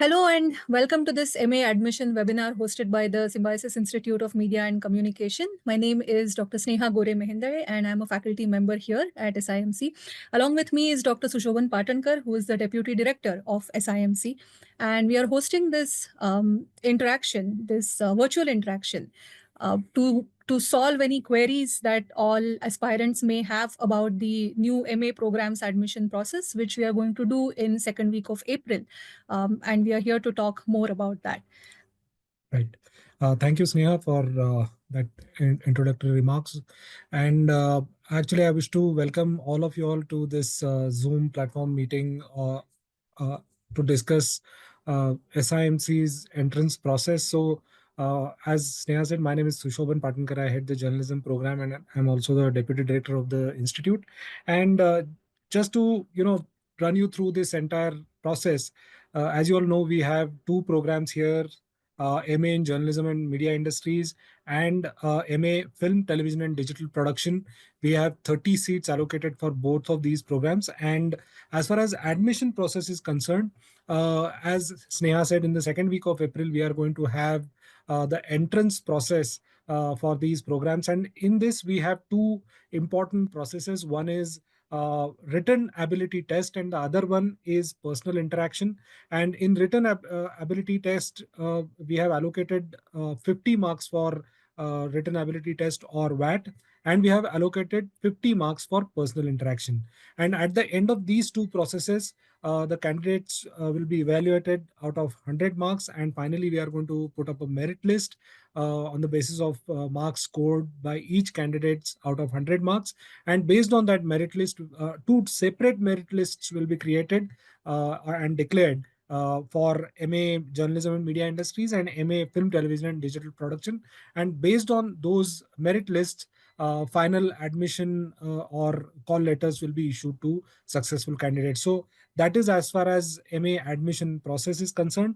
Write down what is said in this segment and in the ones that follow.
Hello and welcome to this MA admission webinar hosted by the Symbiosis Institute of Media and Communication. My name is Dr. Sneha Gore Mehindare and I'm a faculty member here at SIMC. Along with me is Dr. Sushovan Patankar, who is the Deputy Director of SIMC. And we are hosting this interaction, this virtual interaction to solve any queries that all aspirants may have about the new MA programs admission process, which we are going to do in second week of April. And we are here to talk more about that. Right. Thank you, Sneha, for that introductory remarks. And actually, I wish to welcome all of you all to this Zoom platform meeting to discuss SIMC's entrance process. So, as Sneha said, my name is Sushovan Patankar. I head the journalism program, and I'm also the deputy director of the institute. And just to run you through this entire process, as you all know, we have two programs here. MA in Journalism and Media Industries, and MA Film, Television and Digital Production. We have 30 seats allocated for both of these programs. And as far as admission process is concerned, as Sneha said, in the second week of April, we are going to have the entrance process for these programs. And in this, we have two important processes. One is written ability test, and the other one is personal interaction. And in written ability test, we have allocated 50 marks for written ability test or VAT, and we have allocated 50 marks for personal interaction. And at the end of these two processes, the candidates will be evaluated out of 100 marks, and finally we are going to put up a merit list on the basis of marks scored by each candidates out of 100 marks. And based on that merit list, two separate merit lists will be created and declared for MA Journalism and Media Industries and MA Film, Television and Digital Production. And based on those merit lists, final admission or call letters will be issued to successful candidates. So that is as far as MA admission process is concerned.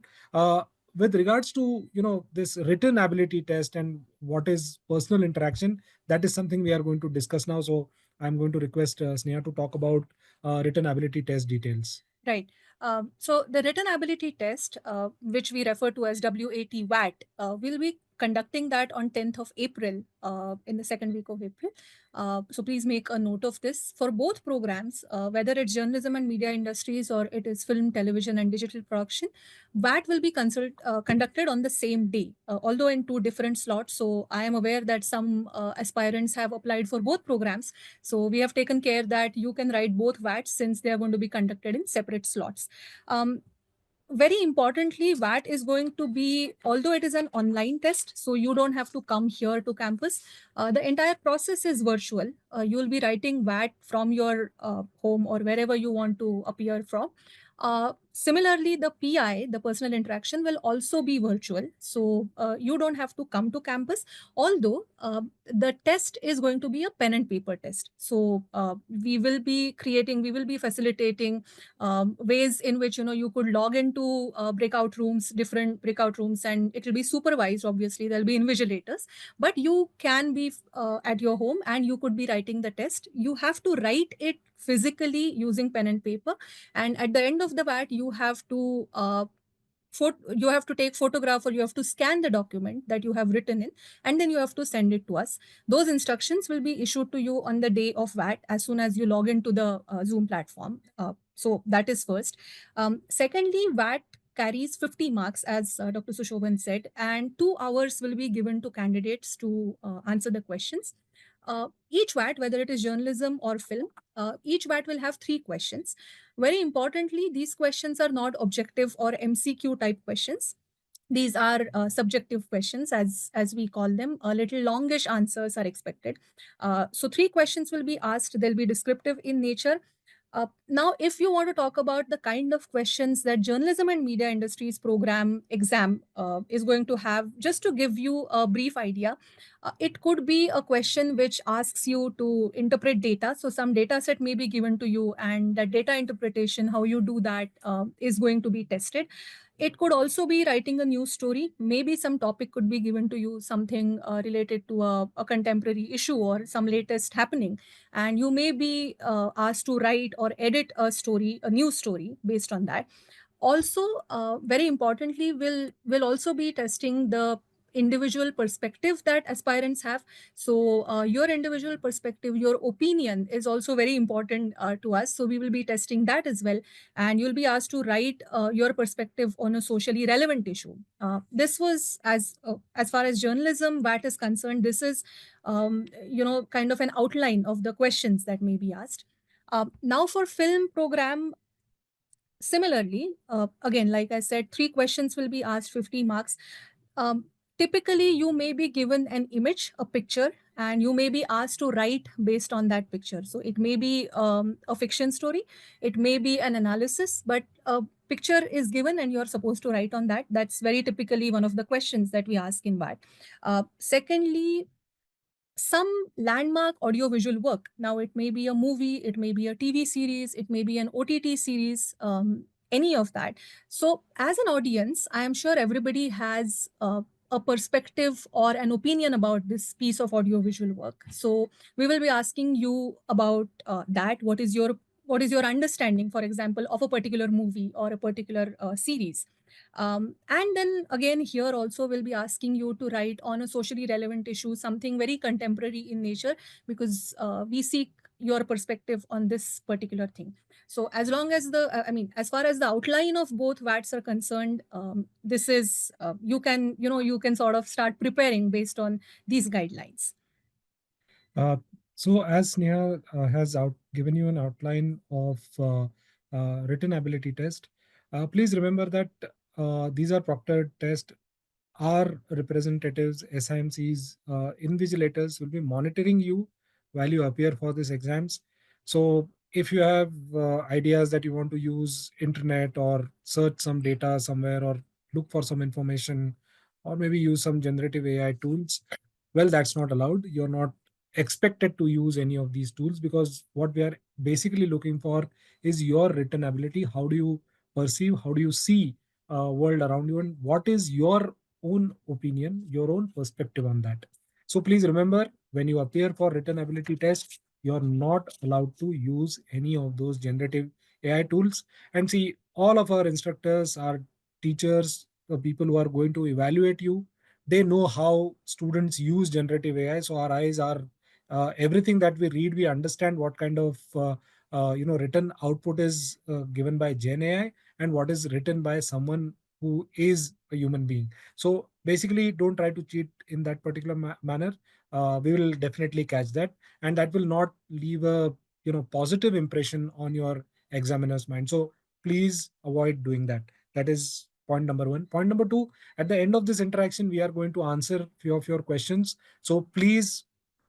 With regards to this written ability test and what is personal interaction, that is something we are going to discuss now. So I'm going to request Sneha to talk about written ability test details. Right. So the written ability test, which we refer to as WAT, will be conducting that on 10th of April in the second week of April. So please make a note of this. For both programs, whether it's journalism and media industries or it is film, television and digital production, VAT will be conducted on the same day, although in two different slots. So I am aware that some aspirants have applied for both programs. So we have taken care that you can write both VATs since they are going to be conducted in separate slots. Very importantly, VAT is going to be, although it is an online test, so you don't have to come here to campus. The entire process is virtual. You will be writing VAT from your home or wherever you want to appear from. Similarly, the PI, the personal interaction, will also be virtual. So you don't have to come to campus, although the test is going to be a pen and paper test. So we will be facilitating ways in which you could log into different breakout rooms, and it will be supervised. Obviously, there'll be invigilators, but you can be at your home and you could be writing the test. You have to write it physically using pen and paper, and at the end of the VAT, you have to take photograph or you have to scan the document that you have written in, and then you have to send it to us. Those instructions will be issued to you on the day of VAT as soon as you log into the Zoom platform. So that is first. Secondly, VAT carries 50 marks, as Dr. Sushovan said, and 2 hours will be given to candidates to answer the questions. Each VAT, whether it is journalism or film, each VAT will have 3 questions. Very importantly, these questions are not objective or MCQ type questions. These are subjective questions, as we call them. A little longish answers are expected. So 3 questions will be asked. They'll be descriptive in nature. Now, if you want to talk about the kind of questions that journalism and media industries program exam is going to have, just to give you a brief idea, it could be a question which asks you to interpret data. So some data set may be given to you, and that data interpretation, how you do that, is going to be tested. It could also be writing a news story. Maybe some topic could be given to you, something related to a contemporary issue or some latest happening. And you may be asked to write or edit a story, a news story based on that. Also, very importantly, will also be testing the individual perspective that aspirants have. So your individual perspective, your opinion is also very important to us, so we will be testing that as well. And you'll be asked to write your perspective on a socially relevant issue. This was as far as journalism VAT is concerned, this is kind of an outline of the questions that may be asked. Now for film program, similarly, again, like I said, three questions will be asked, 50 marks. um, Typically you may be given an image, a picture, and you may be asked to write based on that picture. So it may be a fiction story, it may be an analysis, but a picture is given and you're supposed to write on that. That's very typically one of the questions that we ask in VAT. Secondly, some landmark audiovisual work. Now, it may be a movie, it may be a TV series, it may be an OTT series, any of that. So, as an audience, I am sure everybody has a perspective or an opinion about this piece of audiovisual work. So, we will be asking you about that. What is your understanding, for example, of a particular movie or a particular series? And then again, here also we'll be asking you to write on a socially relevant issue, something very contemporary in nature, because we seek your perspective on this particular thing. So as long as as far as the outline of both VATs are concerned, this is you can sort of start preparing based on these guidelines. Uh, so as Sneha has given you an outline of written ability test, please remember that these are proctored tests. Our representatives, SIMCs, invigilators will be monitoring you while you appear for these exams. So if you have ideas that you want to use internet or search some data somewhere or look for some information or maybe use some generative AI tools, well, that's not allowed. You're not expected to use any of these tools, because what we are basically looking for is your written ability. How do you perceive, how do you see world around you, and what is your own opinion, your own perspective on that. So please remember, when you appear for written ability test, you're not allowed to use any of those generative AI tools. And see, all of our instructors, our teachers, the people who are going to evaluate you, they know how students use generative AI. So our eyes are everything that we read, we understand what kind of written output is given by Gen AI and what is written by someone who is a human being. So basically, don't try to cheat in that particular manner. We will definitely catch that, and that will not leave a positive impression on your examiner's mind. So please avoid doing that. That is point number one. Point number two, at the end of this interaction, we are going to answer few of your questions. So please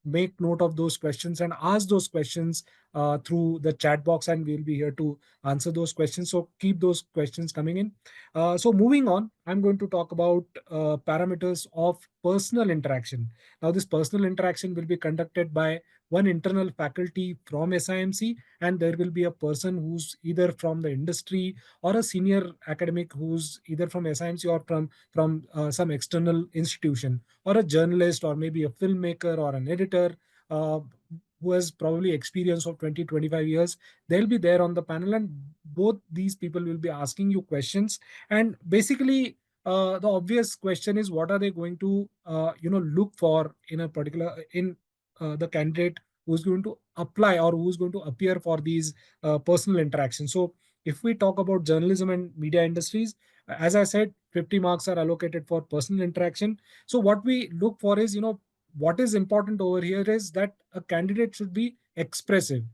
make note of those questions and ask those questions through the chat box, and we'll be here to answer those questions. So keep those questions coming in. So moving on, I'm going to talk about parameters of personal interaction. Now, this personal interaction will be conducted by one internal faculty from SIMC, and there will be a person who's either from the industry or a senior academic who's either from SIMC or from some external institution, or a journalist, or maybe a filmmaker or an editor uh, who has probably experience of 20-25 years. They'll be there on the panel, and both these people will be asking you questions. And basically, the obvious question is, what are they going to look for in a particular in the candidate who's going to apply or who's going to appear for these personal interactions. So if we talk about journalism and media industries, as I said, 50 marks are allocated for personal interaction. So what we look for is, what is important over here is that a candidate should be expressive.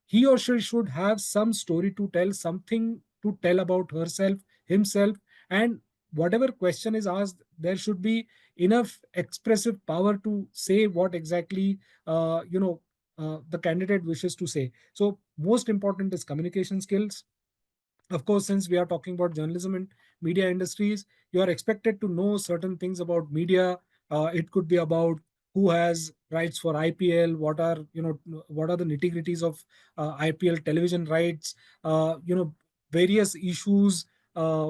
He or she should have some story to tell, something to tell about herself, himself, and whatever question is asked, there should be enough expressive power to say what exactly the candidate wishes to say. So most important is communication skills. Of course, since we are talking about journalism and media industries, you are expected to know certain things about media. It could be about who has rights for IPL, what are the nitty gritties of IPL television rights, various issues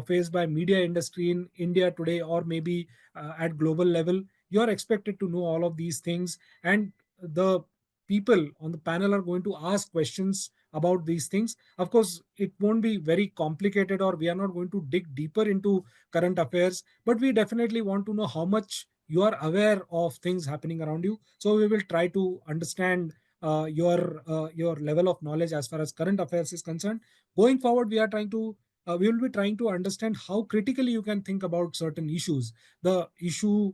faced by media industry in India today, or maybe at global level. You are expected to know all of these things, and the people on the panel are going to ask questions about these things. Of course, it won't be very complicated, or we are not going to dig deeper into current affairs, but we definitely want to know how much you are aware of things happening around you. So we will try to understand your level of knowledge as far as current affairs is concerned. Going forward, we will be trying to understand how critically you can think about certain issues. The issue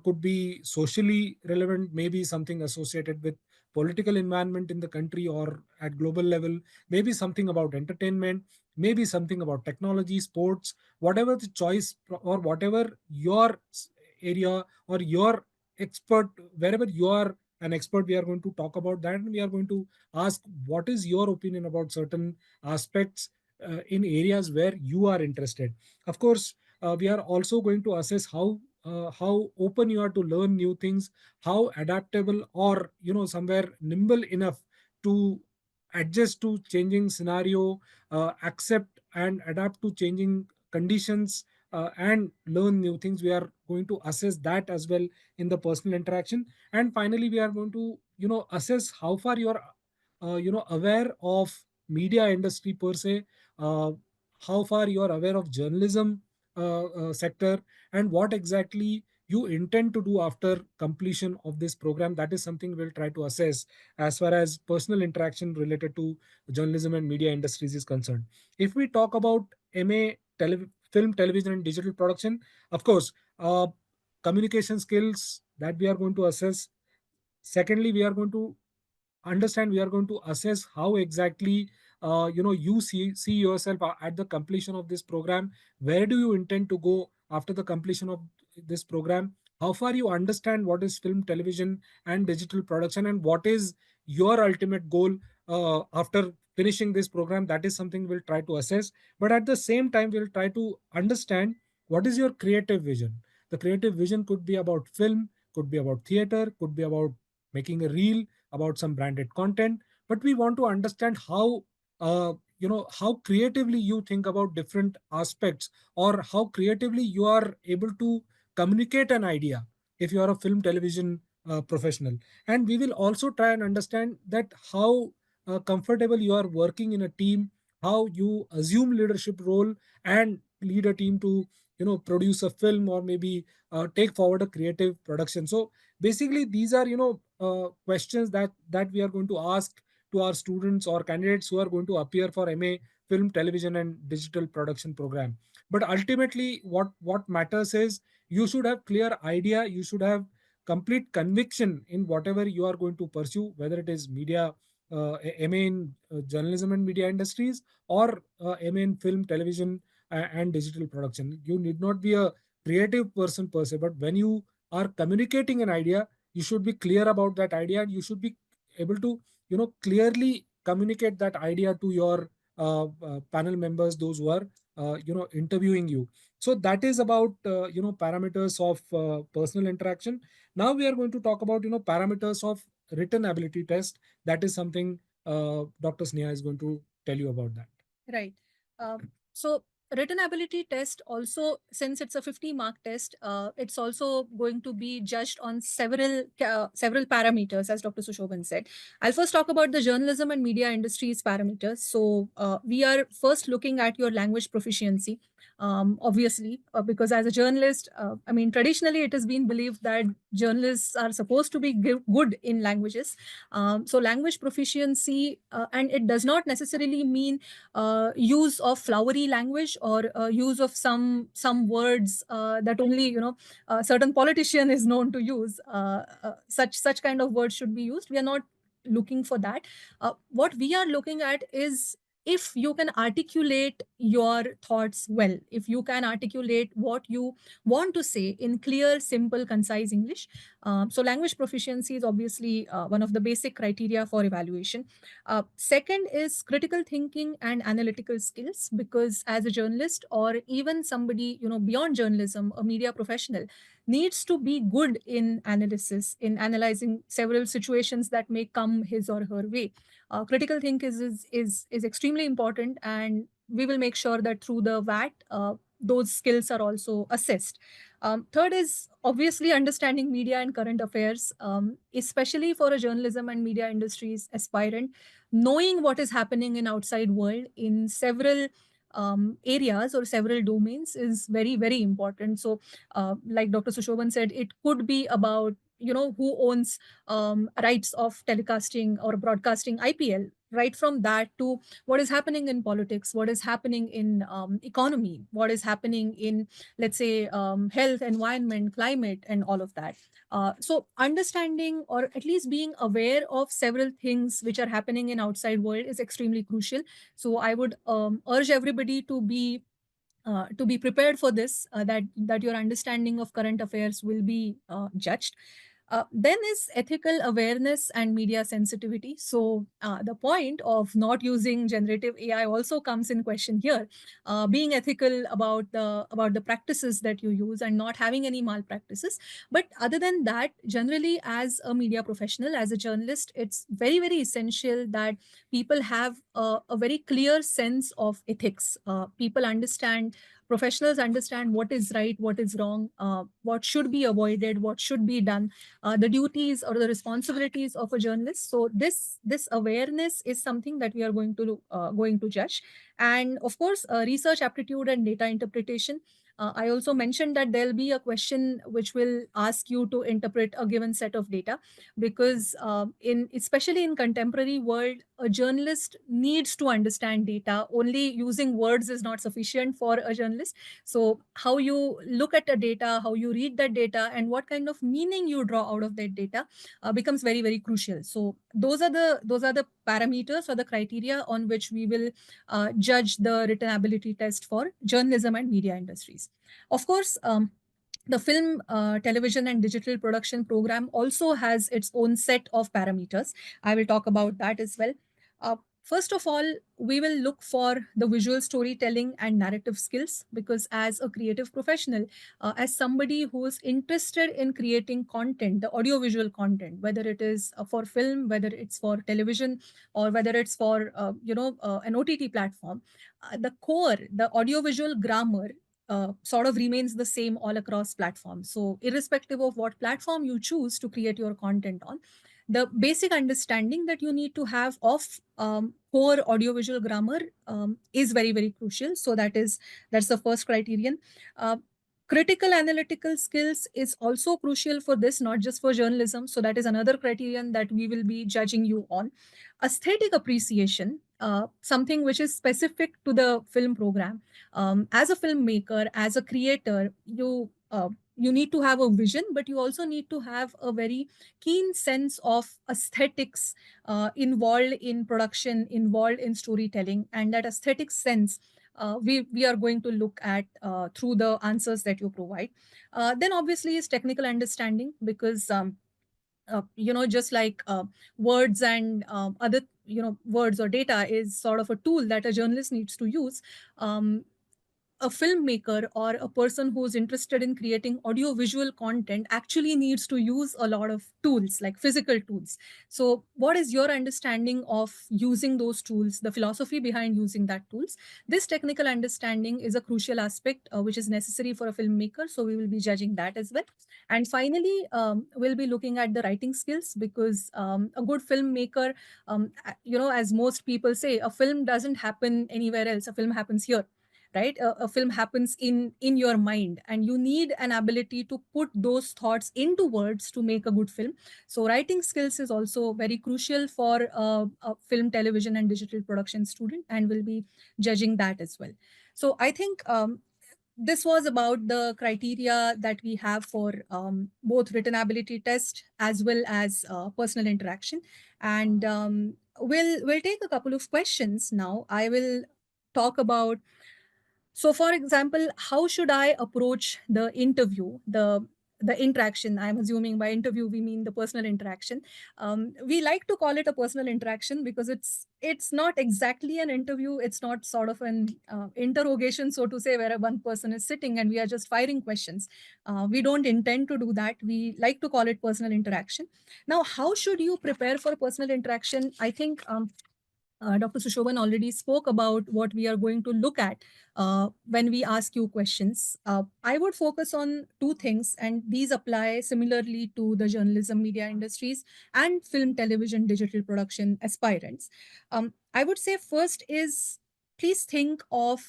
could be socially relevant, maybe something associated with political environment in the country or at global level, maybe something about entertainment, maybe something about technology, sports, whatever the choice or whatever your area or your expert, wherever you are an expert, we are going to talk about that, and we are going to ask what is your opinion about certain aspects in areas where you are interested. Of course, we are also going to assess how open you are to learn new things, how adaptable or somewhere nimble enough to adjust to changing scenario, accept and adapt to changing conditions, and learn new things. We are going to assess that as well in the personal interaction. And finally, we are going to assess how far you are aware of media industry per se, uh, how far you are aware of journalism sector, and what exactly you intend to do after completion of this program. That is something we'll try to assess as far as personal interaction related to journalism and media industries is concerned. If we talk about film, television, and digital production, of course, communication skills that we are going to assess. Secondly, we are going to assess how exactly you see yourself at the completion of this program. Where do you intend to go after the completion of this program? How far you understand what is film, television, and digital production, and what is your ultimate goal after finishing this program? That is something we'll try to assess. But at the same time, we'll try to understand what is your creative vision. The creative vision could be about film, could be about theater, could be about making a reel, about some branded content. But we want to understand how creatively you think about different aspects, or how creatively you are able to communicate an idea if you are a film, television professional. And we will also try and understand that how comfortable you are working in a team, how you assume leadership role and lead a team to produce a film, or maybe take forward a creative production. So basically, these are questions that we are going to ask to our students or candidates who are going to appear for MA film, television, and digital production program. But ultimately, what matters is you should have clear idea, you should have complete conviction in whatever you are going to pursue, whether it is media, MA in journalism and media industries, or MA in film, television, and digital production. You need not be a creative person per se, but when you are communicating an idea, you should be clear about that idea, and you should be able to clearly communicate that idea to your panel members, those who are interviewing you. So that is about parameters of personal interaction. Now we are going to talk about parameters of written ability test. That is something Dr. Sneha is going to tell you about that. Right. So written ability test also, since it's a 50-mark test, it's also going to be judged on several parameters, as Dr. Sushovan said. I'll first talk about the journalism and media industries parameters. So we are first looking at your language proficiency. Obviously, because as a journalist, I mean, traditionally it has been believed that journalists are supposed to be good in languages. So language proficiency, and it does not necessarily mean use of flowery language, or use of some words that only certain politician is known to use. Such kind of words should be used. We are not looking for that. What we are looking at is if you can articulate your thoughts well, if you can articulate what you want to say in clear, simple, concise English. So language proficiency is obviously one of the basic criteria for evaluation. Second is critical thinking and analytical skills, because as a journalist, or even somebody beyond journalism, a media professional needs to be good in analysis, in analyzing several situations that may come his or her way. Critical think is extremely important, and we will make sure that through the VAT, those skills are also assessed. Third is obviously understanding media and current affairs, especially for a journalism and media industries aspirant. knowing what is happening in outside world in several areas or several domains is very, very important. So like Dr. Sushovan said, it could be about, who owns rights of telecasting or broadcasting IPL, right from that to what is happening in politics, what is happening in economy, what is happening in, let's say, health, environment, climate, and all of that. So understanding or at least being aware of several things which are happening in outside world is extremely crucial. So I would urge everybody to be prepared for this, that your understanding of current affairs will be judged. Then is ethical awareness and media sensitivity. So the point of not using generative AI also comes in question here. Being ethical about the practices that you use and not having any malpractices. But other than that, generally as a media professional, as a journalist, it's very, very essential that people have a very clear sense of ethics. People understand, professionals understand what is right, what is wrong, what should be avoided, what should be done, the duties or the responsibilities of a journalist. So this awareness is something that we are going to judge. And of course, research aptitude and data interpretation. I also mentioned that there'll be a question which will ask you to interpret a given set of data, because in especially in contemporary world, a journalist needs to understand data. Only using words is not sufficient for a journalist. So how you look at the data, how you read that data, and what kind of meaning you draw out of that data becomes very, very crucial. So those are the parameters or the criteria on which we will judge the written ability test for journalism and media industries. Of course, the film, television, and digital production program also has its own set of parameters. I will talk about that as well. First of all, we will look for the visual storytelling and narrative skills, because as a creative professional, as somebody who is interested in creating content, the audiovisual content, whether it is for film, whether it's for television, or whether it's for an OTT platform, the core, the audiovisual grammar sort of remains the same all across platforms. So, irrespective of what platform you choose to create your content on, the basic understanding that you need to have of core audiovisual grammar is very, very crucial. So that's the first criterion. Uh, Critical analytical skills is also crucial for this, not just for journalism. So that is another criterion that we will be judging you on. Aesthetic appreciation, something which is specific to the film program. As a filmmaker, as a creator, you need to have a vision, but you also need to have a very keen sense of aesthetics involved in production, involved in storytelling, and that aesthetic sense we are going to look at through the answers that you provide. Then obviously is technical understanding, because just like words and other words or data is sort of a tool that a journalist needs to use. A filmmaker or a person who's interested in creating audiovisual content actually needs to use a lot of tools, like physical tools. So what is your understanding of using those tools, the philosophy behind using that tools? This technical understanding is a crucial aspect which is necessary for a filmmaker, so we will be judging that as well. And finally, we'll be looking at the writing skills, because a good filmmaker, as most people say, a film doesn't happen anywhere else, a film happens here, right? A film happens in your mind, and you need an ability to put those thoughts into words to make a good film. So writing skills is also very crucial for a film, television, and digital production student, and we'll be judging that as well. So I think this was about the criteria that we have for both written ability test as well as personal interaction. And we'll take a couple of questions now. I will talk about, so, for example, how should I approach the interview, the interaction? I'm assuming by interview we mean the personal interaction. We like to call it a personal interaction because it's not exactly an interview. It's not sort of an interrogation, so to say, where one person is sitting and we are just firing questions. We don't intend to do that. We like to call it personal interaction. Now, how should you prepare for personal interaction? I think Dr. Sushovan already spoke about what we are going to look at when we ask you questions. I would focus on two things, and these apply similarly to the journalism media industries and film, television, digital production aspirants. I would say first is please think of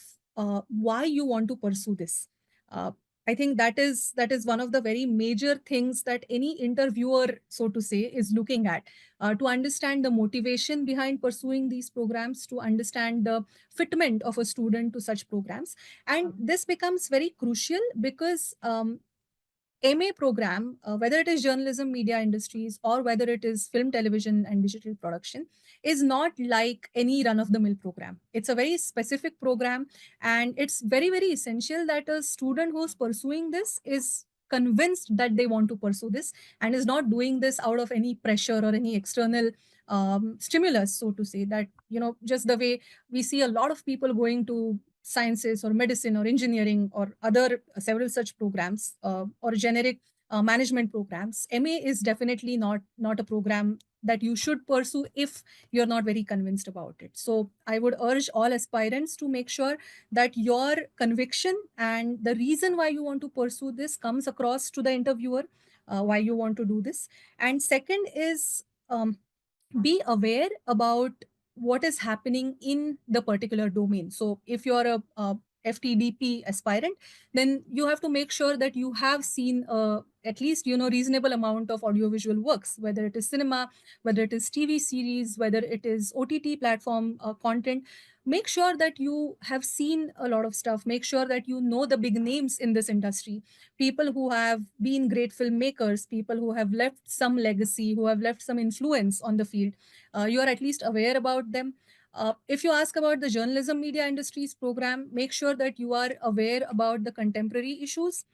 why you want to pursue this. Uh, I think that is one of the very major things that any interviewer, so to say, is looking at, to understand the motivation behind pursuing these programs, to understand the fitment of a student to such programs. And this becomes very crucial because MA program, whether it is journalism, media industries, or whether it is film, television, and digital production, is not like any run of the mill program. It's a very specific program, and it's very, very essential that a student who's pursuing this is convinced that they want to pursue this and is not doing this out of any pressure or any external stimulus, so to say. That, just the way we see a lot of people going to sciences or medicine or engineering or other several such programs, or generic management programs. MA is definitely not a program that you should pursue if you're not very convinced about it. So I would urge all aspirants to make sure that your conviction and the reason why you want to pursue this comes across to the interviewer, why you want to do this. And second is, be aware about what is happening in the particular domain. So if you're a FTDP aspirant, then you have to make sure that you have seen at least reasonable amount of audiovisual works, whether it is cinema, whether it is TV series, whether it is OTT platform content. Make sure that you have seen a lot of stuff. Make sure that you know the big names in this industry, people who have been great filmmakers, people who have left some legacy, who have left some influence on the field. You are at least aware about them. If you ask about the journalism media industries program, make sure that you are aware about the contemporary issues.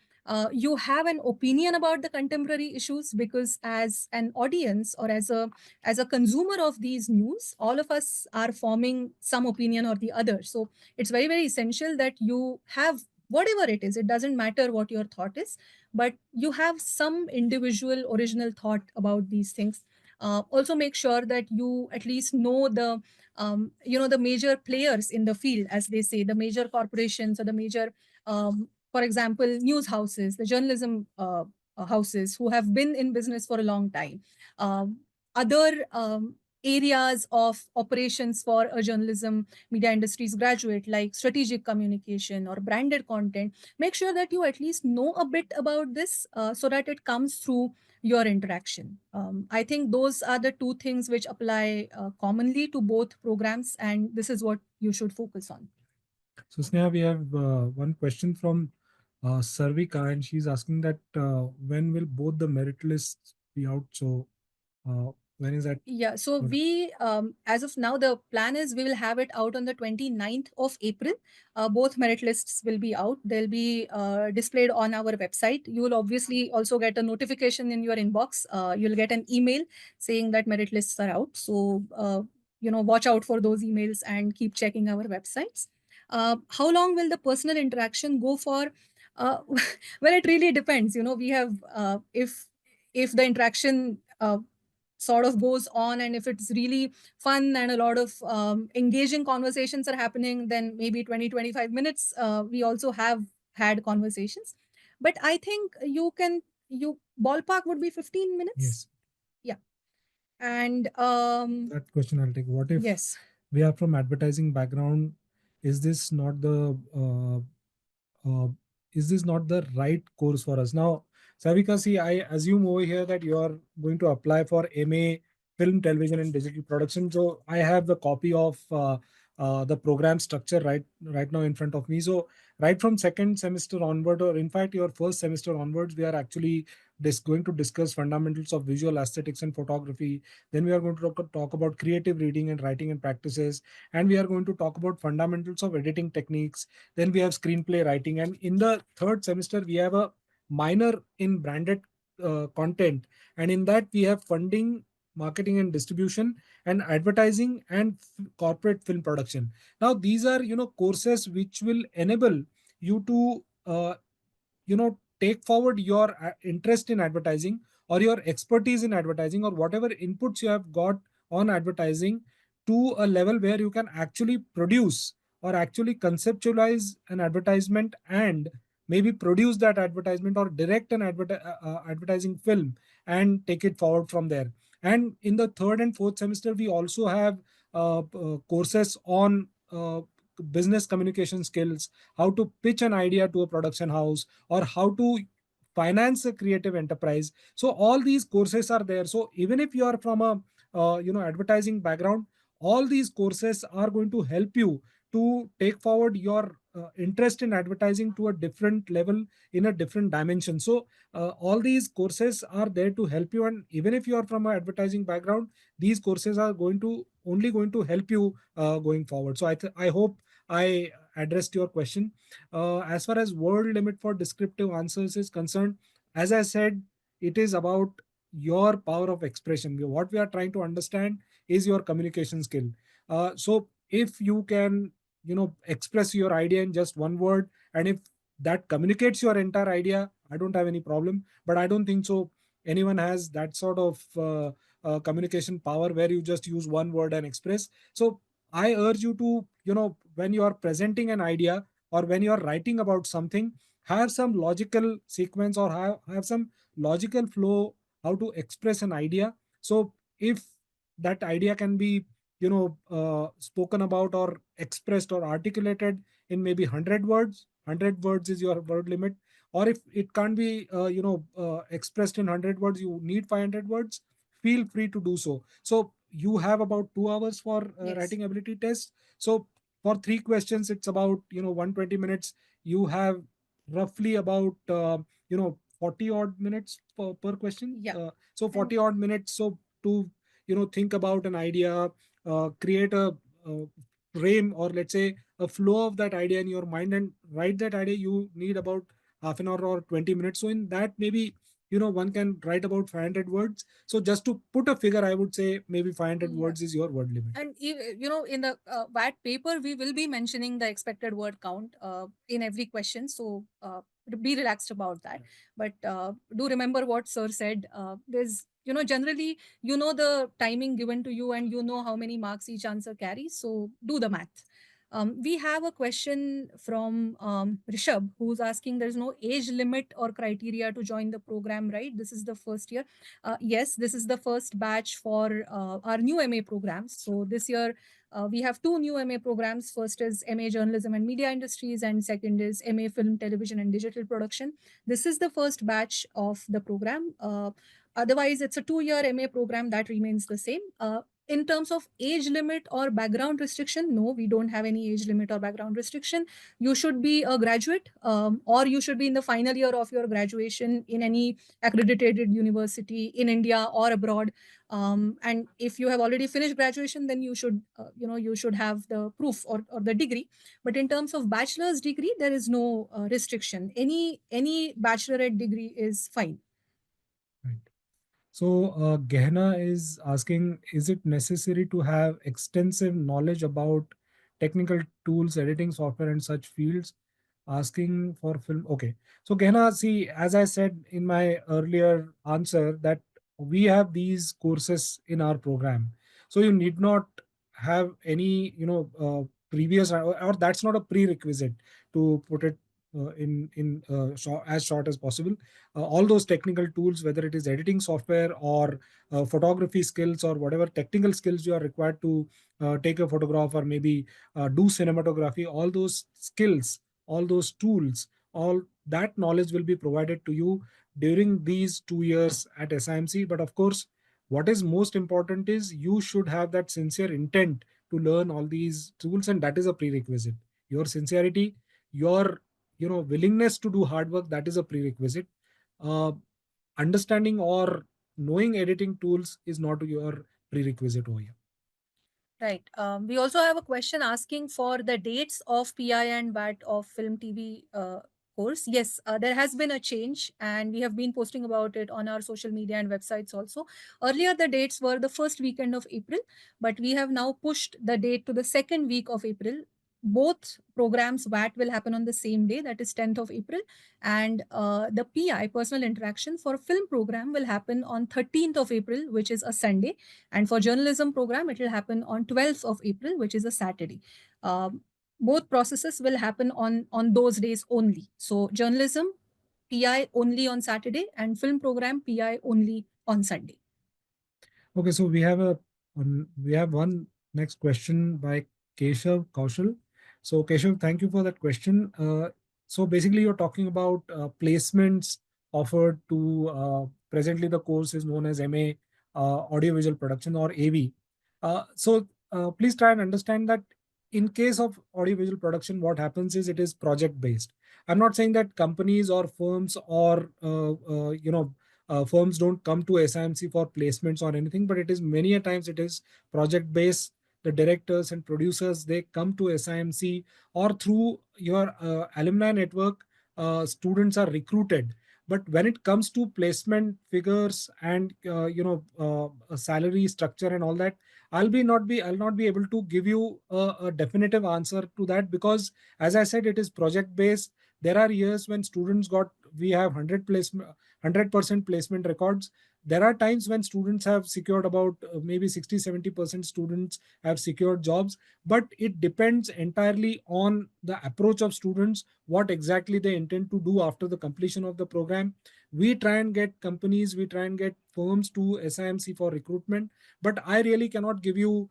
You have an opinion about the contemporary issues, because as an audience or as a consumer of these news, all of us are forming some opinion or the other. So it's very, very essential that you have whatever it is. It doesn't matter what your thought is, but you have some individual original thought about these things. Also make sure that you at least know the major players in the field, as they say, the major corporations or the major, for example, news houses, the journalism houses who have been in business for a long time. Other areas of operations for a journalism media industries graduate, like strategic communication or branded content. Make sure that you at least know a bit about this, so that it comes through your interaction. I think those are the two things which apply commonly to both programs, and this is what you should focus on. So Sneha, we have one question from Sarvika, and she's asking that when will both the merit lists be out? So when is that? Yeah, so we, as of now, the plan is we will have it out on the 29th of April. Both merit lists will be out. They'll be displayed on our website. You will obviously also get a notification in your inbox. You'll get an email saying that merit lists are out. So, watch out for those emails and keep checking our websites. How long will the personal interaction go for? Well, it really depends. We have, if the interaction sort of goes on, and if it's really fun and a lot of engaging conversations are happening, then maybe 20-25 minutes. We also have had conversations, but I think you ballpark would be 15 minutes. Yes. Yeah. And That question I'll take. What if yes, we are from advertising background? Is this not the uh, is this not the right course for us? Now, Savika, see, I assume over here that you are going to apply for MA Film, Television, and Digital Production. So I have the copy of the program structure right now in front of me. So right from second semester onward, or in fact your first semester onwards, we are actually going to discuss fundamentals of visual aesthetics and photography. Then we are going to talk about creative reading and writing and practices, and we are going to talk about fundamentals of editing techniques. Then we have screenplay writing, and in the third semester we have a minor in branded content, and in that we have funding, marketing and distribution, and advertising, and corporate film production. Now these are courses which will enable you to take forward your interest in advertising, or your expertise in advertising, or whatever inputs you have got on advertising, to a level where you can actually produce or actually conceptualize an advertisement and maybe produce that advertisement or direct an advertising film and take it forward from there. And in the third and fourth semester we also have courses on business communication skills, how to pitch an idea to a production house, or how to finance a creative enterprise. So all these courses are there. So even if you are from a advertising background, all these courses are going to help you to take forward your interest in advertising to a different level, in a different dimension. So all these courses are there to help you, and even if you are from an advertising background, these courses are going to help you going forward. So I hope I addressed your question. As far as word limit for descriptive answers is concerned, as I said, it is about your power of expression. What we are trying to understand is your communication skill. So if you can, express your idea in just one word, and if that communicates your entire idea, I don't have any problem. But I don't think so anyone has that sort of communication power where you just use one word and express. So I urge you to, when you are presenting an idea or when you are writing about something, have some logical sequence, or have some logical flow, how to express an idea. So if that idea can be, spoken about or expressed or articulated in maybe 100 words, 100 words is your word limit. Or if it can't be expressed in 100 words, you need 500 words, feel free to do so. So you have about 2 hours for Yes. writing ability test. So for 3 questions it's about 120 minutes. You have roughly about 40 odd minutes per question. Yeah. So And 40 odd minutes, so to think about an idea, create a frame, or let's say a flow of that idea in your mind, and write that idea, you need about half an hour or 20 minutes. So in that, maybe one can write about 500 words. So just to put a figure, I would say maybe 500 yeah. words is your word limit. And in the VAT paper, we will be mentioning the expected word count in every question. So be relaxed about that. But do remember what Sir said. There's generally the timing given to you, and how many marks each answer carries. So do the math. We have a question from Rishabh, who's asking, there's no age limit or criteria to join the program, right? This is the first year. Yes, this is the first batch for our new MA programs. So this year, we have two new MA programs. First is MA Journalism and Media Industries, and second is MA Film, Television, and Digital Production. This is the first batch of the program. Otherwise, it's a 2 year MA program that remains the same. In terms of age limit or background restriction, no, we don't have any age limit or background restriction. You should be a graduate, or you should be in the final year of your graduation in any accredited university in India or abroad. And if you have already finished graduation, then you should have the proof, or the degree. But in terms of bachelor's degree, there is no restriction. Any bachelorette degree is fine. Right. So, Gehna is asking, is it necessary to have extensive knowledge about technical tools, editing software, and such fields? Asking for film. Okay. So, Gehna, see, as I said in my earlier answer, that we have these courses in our program. So, you need not have any, previous, or that's not a prerequisite to put it as short as possible. All those technical tools, whether it is editing software or photography skills or whatever technical skills you are required to take a photograph, or maybe do cinematography, all those skills, all those tools, all that knowledge will be provided to you during these 2 years at SIMC. But of course, what is most important is you should have that sincere intent to learn all these tools, and that is a prerequisite. Your sincerity, your willingness to do hard work, that is a prerequisite. uh, Understanding or knowing editing tools is not your prerequisite over here. Right. We also have a question asking for the dates of PI and VAT of film TV course. Yes, there has been a change, and we have been posting about it on our social media and websites also. Earlier, the dates were the first weekend of April, but we have now pushed the date to the second week of April. both programs VAT will happen on the same day, that is 10th of April, and the PI, personal interaction, for film program will happen on 13th of April, which is a Sunday, and for journalism program it will happen on 12th of April, which is a Saturday. Um, both processes will happen on those days only. So journalism PI only on Saturday, and film program PI only on Sunday. Okay, so we have one next question by Keshav Kaushal. So Keshav, thank you for that question. So basically, you're talking about placements offered to presently the course is known as MA Audiovisual Production or AV. Please try and understand that in case of audiovisual production, what happens is it is project based. I'm not saying that companies or firms or firms don't come to SIMC for placements or anything, but it is many a times it is project based. The directors and producers, they come to SIMC, or through your alumni network, students are recruited. But when it comes to placement figures and a salary structure and all that, I'll not be able to give you a definitive answer to that, because as I said, it is project based. There are years when students got, we have 100% placement records. There are times when students have secured about maybe 60-70% students have secured jobs, but it depends entirely on the approach of students, what exactly they intend to do after the completion of the program. We try and get companies, we try and get firms to SIMC for recruitment, but I really cannot give you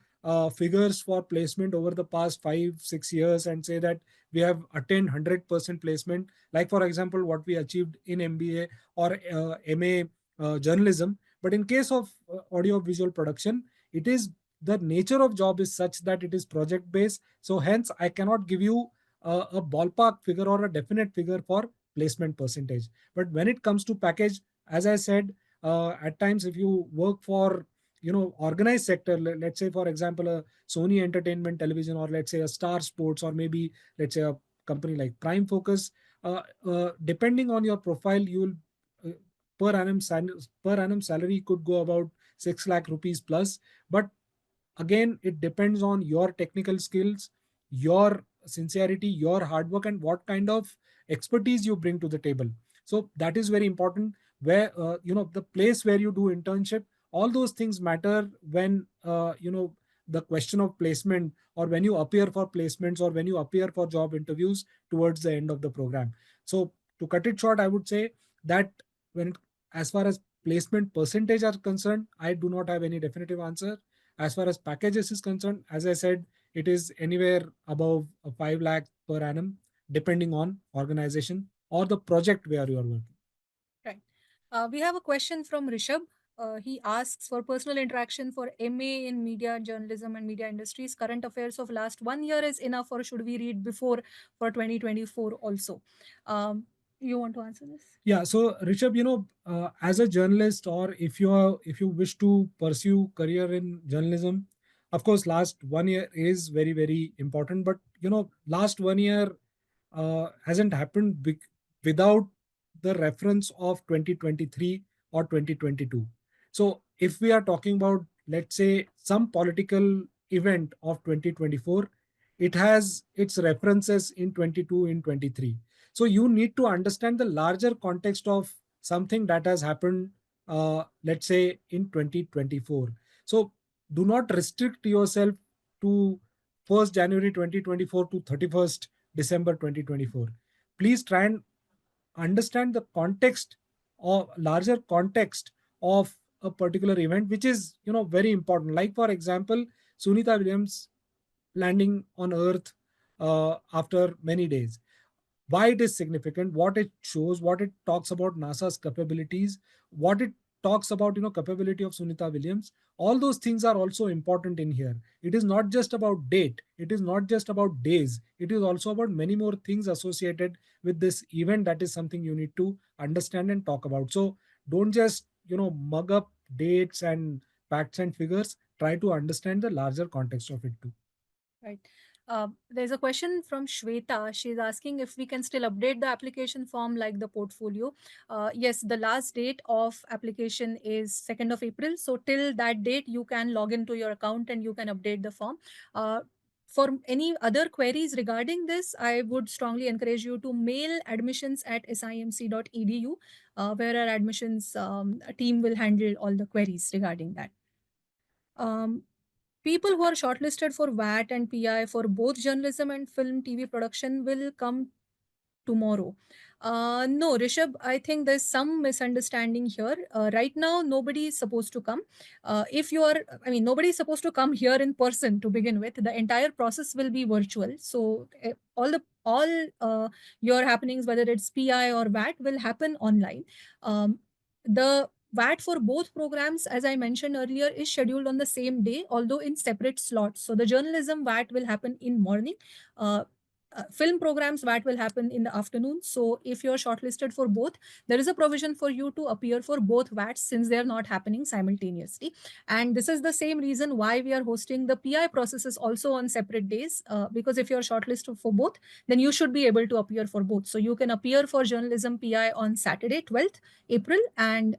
figures for placement over the past 5-6 years and say that we have attained 100% placement, like for example what we achieved in MBA or MA journalism. But in case of audio visual production, it is, the nature of job is such that it is project based, so hence I cannot give you a ballpark figure or a definite figure for placement percentage. But when it comes to package, as I said, at times if you work for organized sector, let's say for example a Sony Entertainment Television, or let's say a Star Sports, or maybe let's say a company like Prime Focus, depending on your profile, you will uh, per annum salary could go about 6 lakh rupees plus. But again, it depends on your technical skills, your sincerity, your hard work, and what kind of expertise you bring to the table. So that is very important, where the place where you do internship, all those things matter when the question of placement, or when you appear for placements, or when you appear for job interviews towards the end of the program. So to cut it short, I would say that when it, as far as placement percentage are concerned, I do not have any definitive answer. As far as packages is concerned, as I said, it is anywhere above 5 lakh per annum, depending on organization or the project where you are working. Right. We have a question from Rishabh. He asks, for personal interaction for MA in media journalism and media industries, current affairs of last 1 year is enough, or should we read before for 2024 also? Um, you want to answer this? Yeah. So Rishabh, as a journalist, or if you wish to pursue career in journalism, of course, last 1 year is very very important. But last 1 year hasn't happened without the reference of 2023 or 2022. So if we are talking about, let's say, some political event of 2024, it has its references in 22, in 23. So you need to understand the larger context of something that has happened, let's say in 2024. So do not restrict yourself to 1st January 2024 to 31st December 2024. Please try and understand the context, or larger context of a particular event, which is very important. Like for example, Sunita Williams landing on Earth after many days, why it is significant, what it shows, what it talks about NASA's capabilities, what it talks about capability of Sunita Williams. All those things are also important in here. It is not just about date, it is not just about days, it is also about many more things associated with this event. That is something you need to understand and talk about. So don't just mug up dates and facts and figures. Try to understand the larger context of it too. Right. There's a question from Shweta. She's asking if we can still update the application form like the portfolio. Yes, the last date of application is 2nd of April. So till that date, you can log into your account and you can update the form. Uh, For any other queries regarding this, I would strongly encourage you to mail admissions at simc.edu, where our admissions team will handle all the queries regarding that. Um, People who are shortlisted for VAT and PI for both journalism and film TV production will come tomorrow. No, Rishabh, I think there's some misunderstanding here. Right now, nobody is supposed to come. If you are, I mean, nobody is supposed to come here in person to begin with. The entire process will be virtual. So all your happenings, whether it's PI or VAT, will happen online. The VAT for both programs, as I mentioned earlier, is scheduled on the same day, although in separate slots. So the journalism VAT will happen in morning. Uh, Film programs VAT will happen in the afternoon. So if you're shortlisted for both, there is a provision for you to appear for both VATs since they're not happening simultaneously. And this is the same reason why we are hosting the PI processes also on separate days, because if you're shortlisted for both, then you should be able to appear for both. So you can appear for journalism PI on Saturday, 12th April, and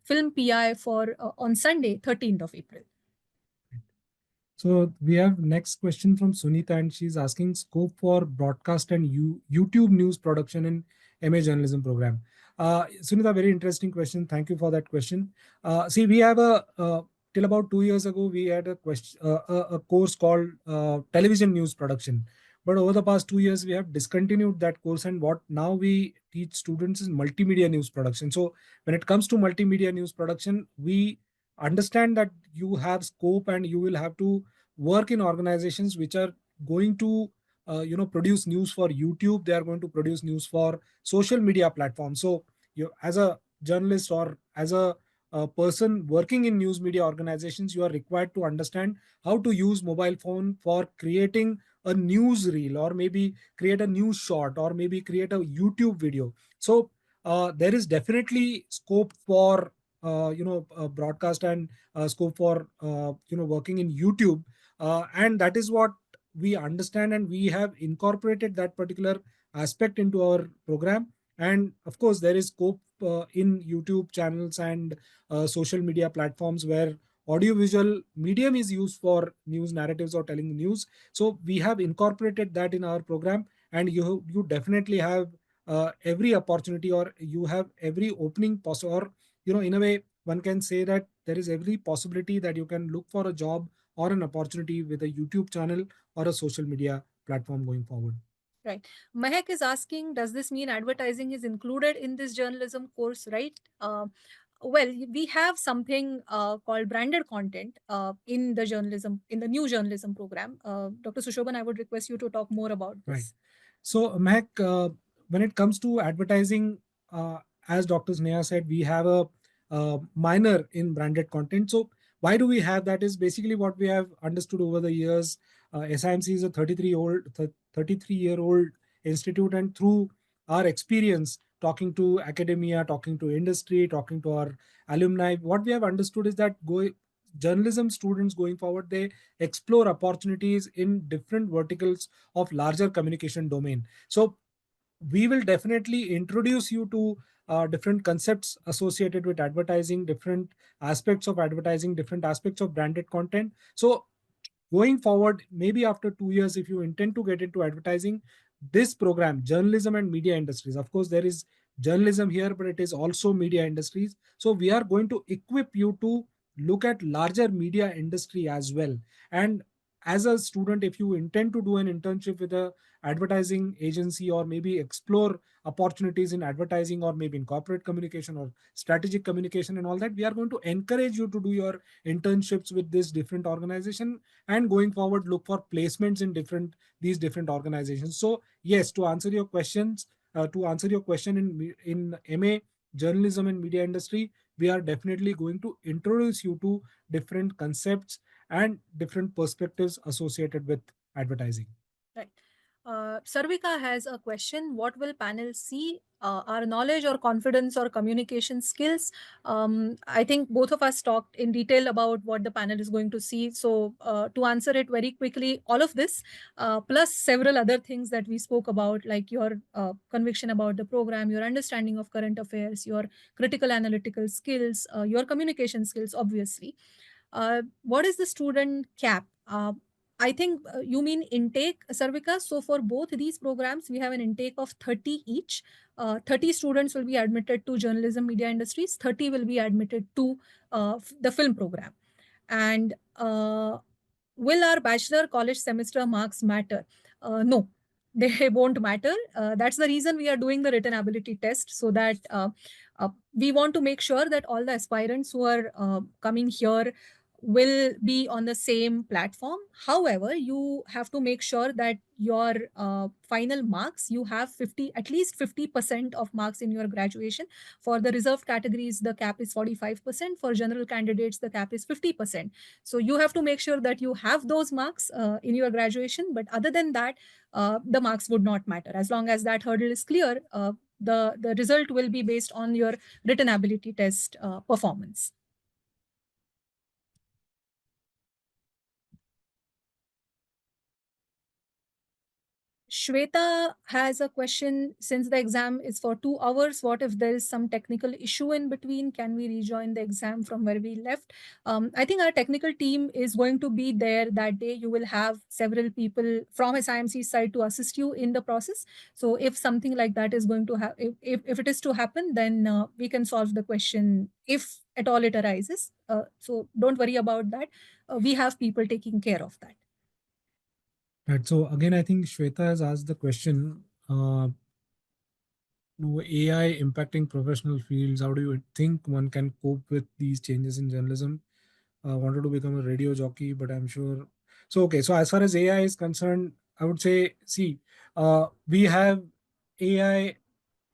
film PI for on Sunday, 13th of April. So we have next question from Sunita, and she's asking scope for broadcast and YouTube news production in MA journalism program. Sunita, very interesting question. Thank you for that question. See, we have a till about 2 years ago we had a question, a course called television news production. But over the past 2 years, we have discontinued that course, and what now we teach students is multimedia news production. So when it comes to multimedia news production, we understand that you have scope and you will have to work in organizations which are going to produce news for YouTube. They are going to produce news for social media platforms. So you, as a journalist or as a person working in news media organizations, you are required to understand how to use mobile phone for creating a news reel, or maybe create a news shot, or maybe create a YouTube video. So there is definitely scope for broadcast, and scope for working in YouTube, and that is what we understand, and we have incorporated that particular aspect into our program. And of course there is scope in YouTube channels and social media platforms where audiovisual medium is used for news narratives or telling news. So we have incorporated that in our program, and you definitely have every opportunity, or you have every opening possible, or in a way one can say that there is every possibility that you can look for a job or an opportunity with a YouTube channel or a social media platform going forward. Right. Mahek is asking, does this mean advertising is included in this journalism course, right? Well, we have something called branded content in the journalism, in the new journalism program. Dr. Sushoban, I would request you to talk more about Right. this. So, Mehak, when it comes to advertising, as Dr. Sneha said, we have a minor in branded content. So, why do we have that? Is basically what we have understood over the years. SIMC is a 33-year-old institute, and through our experience talking to academia, talking to industry, talking to our alumni, what we have understood is that journalism students going forward, they explore opportunities in different verticals of larger communication domain. So we will definitely introduce you to different concepts associated with advertising, different aspects of advertising, different aspects of branded content. So going forward, maybe after 2 years, if you intend to get into advertising, this program, journalism and media industries, of course there is journalism here, but it is also media industries. So we are going to equip you to look at larger media industry as well. And as a student, if you intend to do an internship with a advertising agency, or maybe explore opportunities in advertising, or maybe in corporate communication or strategic communication and all that, we are going to encourage you to do your internships with this different organization, and going forward look for placements in these different organizations. So yes, to answer your questions, to answer your question, in MA journalism and media industry, we are definitely going to introduce you to different concepts and different perspectives associated with advertising. Right. Sarvika has a question. What will panel see? Our knowledge or confidence or communication skills? I think both of us talked in detail about what the panel is going to see. So, to answer it very quickly, all of this, plus several other things that we spoke about, like your conviction about the program, your understanding of current affairs, your critical analytical skills, your communication skills, obviously. What is the student cap? I think you mean intake, Sarvika. So for both these programs, we have an intake of 30 each. 30 students will be admitted to journalism media industries, 30 will be admitted to the film program. And will our bachelor college semester marks matter? No, they won't matter. That's the reason we are doing the written ability test, so that we want to make sure that all the aspirants who are coming here will be on the same platform. However, you have to make sure that your final marks, you have 50, at least 50% of marks in your graduation. For the reserved categories, the cap is 45%. For general candidates, the cap is 50%. So you have to make sure that you have those marks in your graduation. But other than that, the marks would not matter. As long as that hurdle is clear, the result will be based on your written ability test performance. Shweta has a question. Since the exam is for 2 hours, what if there is some technical issue in between? Can we rejoin the exam from where we left? I think our technical team is going to be there that day. You will have several people from SIMC side to assist you in the process. So if something like that is going to happen, if it is to happen, then we can solve the question if at all it arises. So don't worry about that. We have people taking care of that. Right. So again, I think Shweta has asked the question, AI impacting professional fields. How do you think one can cope with these changes in journalism? Wanted to become a radio jockey, but I'm sure. So, okay. So as far as AI is concerned, I would say, see, we have AI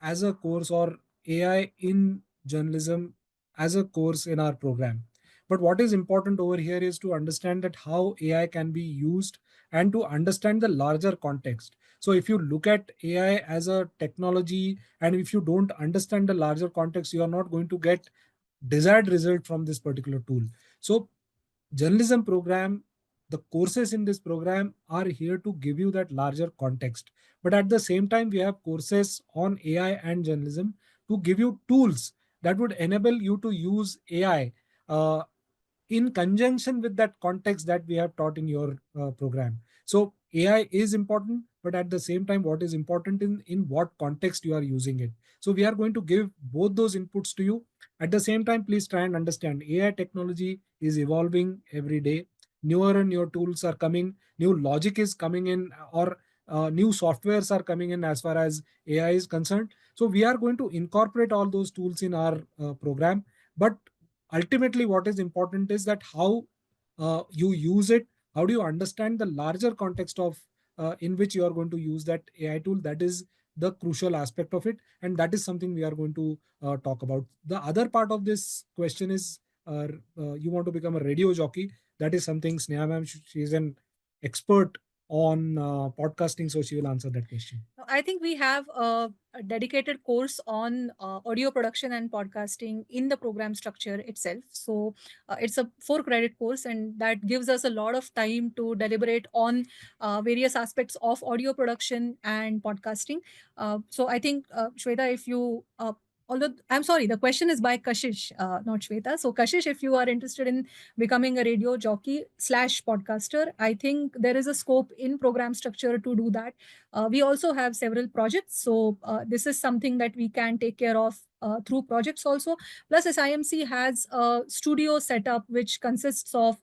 as a course, or AI in journalism as a course in our program. But what is important over here is to understand that how AI can be used and to understand the larger context. So if you look at AI as a technology and if you don't understand the larger context, you are not going to get desired result from this particular tool. So journalism program, the courses in this program are here to give you that larger context, but at the same time we have courses on AI and journalism to give you tools that would enable you to use AI in conjunction with that context that we have taught in your program. So AI is important, but at the same time, what is important in what context you are using it. So we are going to give both those inputs to you. At the same time, please try and understand AI technology is evolving every day. Newer and newer tools are coming, new logic is coming in, or new softwares are coming in as far as AI is concerned. So we are going to incorporate all those tools in our program. But ultimately what is important is that how you use it, how do you understand the larger context of in which you are going to use that AI tool. That is the crucial aspect of it, and that is something we are going to talk about. The other part of this question is you want to become a radio jockey. That is something Sneha ma'am, she is an expert on podcasting, so she will answer that question. I think we have a dedicated course on audio production and podcasting in the program structure itself. So it's a 4 credit course, and that gives us a lot of time to deliberate on various aspects of audio production and podcasting. So I think, Shweta, if you although I'm sorry, the question is by Kashish, not Shweta. So Kashish, if you are interested in becoming a radio jockey slash podcaster, I think there is a scope in program structure to do that. We also have several projects, so this is something that we can take care of through projects also. Plus, SIMC has a studio setup which consists of,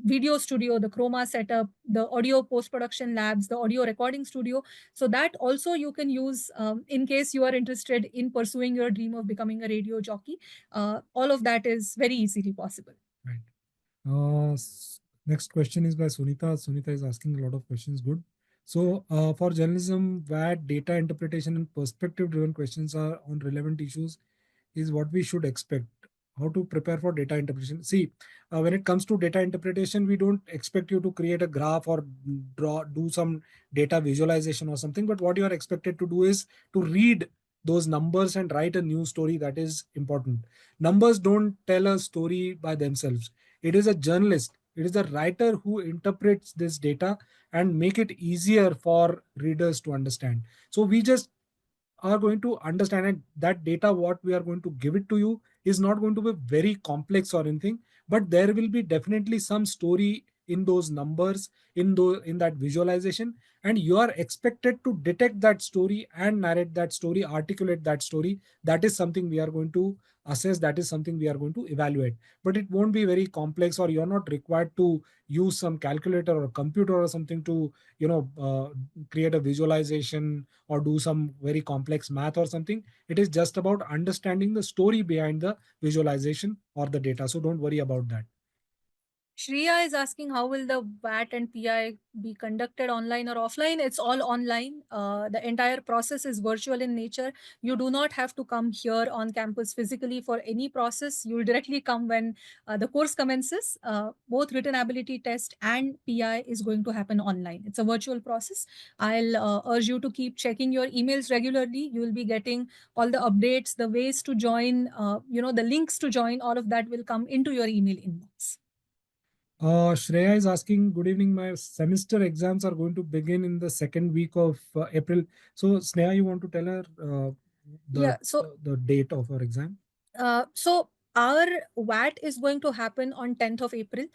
video studio, the chroma setup, the audio post production labs, the audio recording studio. So that also you can use in case you are interested in pursuing your dream of becoming a radio jockey. All of that is very easily possible. Right. Next question is by Sunita. Sunita is asking a lot of questions. Good. So, for journalism, where data interpretation and perspective driven questions are on relevant issues is what we should expect. How to prepare for data interpretation. See, when it comes to data interpretation, we don't expect you to create a graph or do some data visualization or something. But what you are expected to do is to read those numbers and write a news story. That is important. Numbers don't tell a story by themselves. It is a journalist, it is the writer who interprets this data and make it easier for readers to understand. So we just are going to understand it, that data what we are going to give it to you is not going to be very complex or anything, but there will be definitely some story in those numbers, in that visualization, and you are expected to detect that story and narrate that story, articulate that story. That is something we are going to assess, that is something we are going to evaluate. But it won't be very complex, or you're not required to use some calculator or computer or something to create a visualization or do some very complex math or something. It is just about understanding the story behind the visualization or the data, so don't worry about that. Shreya is asking how will the VAT and PI be conducted online or offline? It's all online. The entire process is virtual in nature. You do not have to come here on campus physically for any process. You will directly come when the course commences. Both written ability test and PI is going to happen online. It's a virtual process. I'll urge you to keep checking your emails regularly. You will be getting all the updates, the ways to join, the links to join. All of that will come into your email inbox. Shreya is asking, good evening. My semester exams are going to begin in the second week of April. So, Sneha, you want to tell her Yeah. So the date of her exam? So our VAT is going to happen on 10th of April.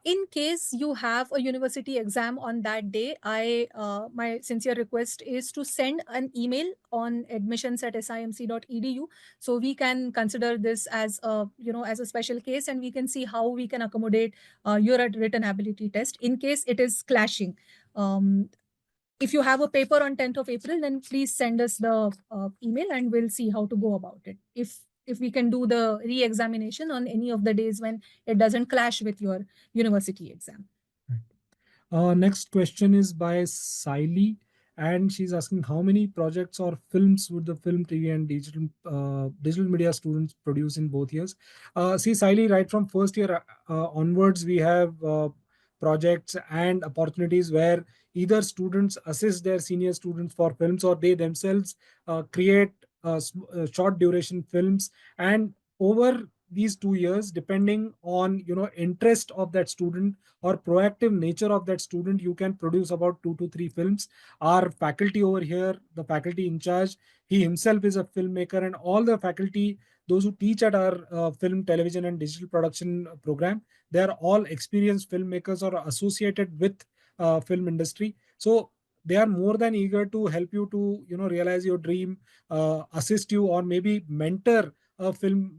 In case you have a university exam on that day, I my sincere request is to send an email on admissions@simc.edu, so we can consider this as a special case, and we can see how we can accommodate your written ability test in case it is clashing. Um, if you have a paper on 10th of April, then please send us the email and we'll see how to go about it. If we can do the re-examination on any of the days when it doesn't clash with your university exam. Right. Next question is by Siley, and she's asking how many projects or films would the film, TV, and digital media students produce in both years? See, Siley, right from first year onwards, we have projects and opportunities where either students assist their senior students for films, or they themselves create short duration films. And over these 2 years, depending on interest of that student or proactive nature of that student, you can produce about 2 to 3 films. Our faculty over here, the faculty in charge, he himself is a filmmaker, and all the faculty, those who teach at our film, television, and digital production program, they are all experienced filmmakers or associated with film industry. So they are more than eager to help you to realize your dream, assist you, or maybe mentor a film,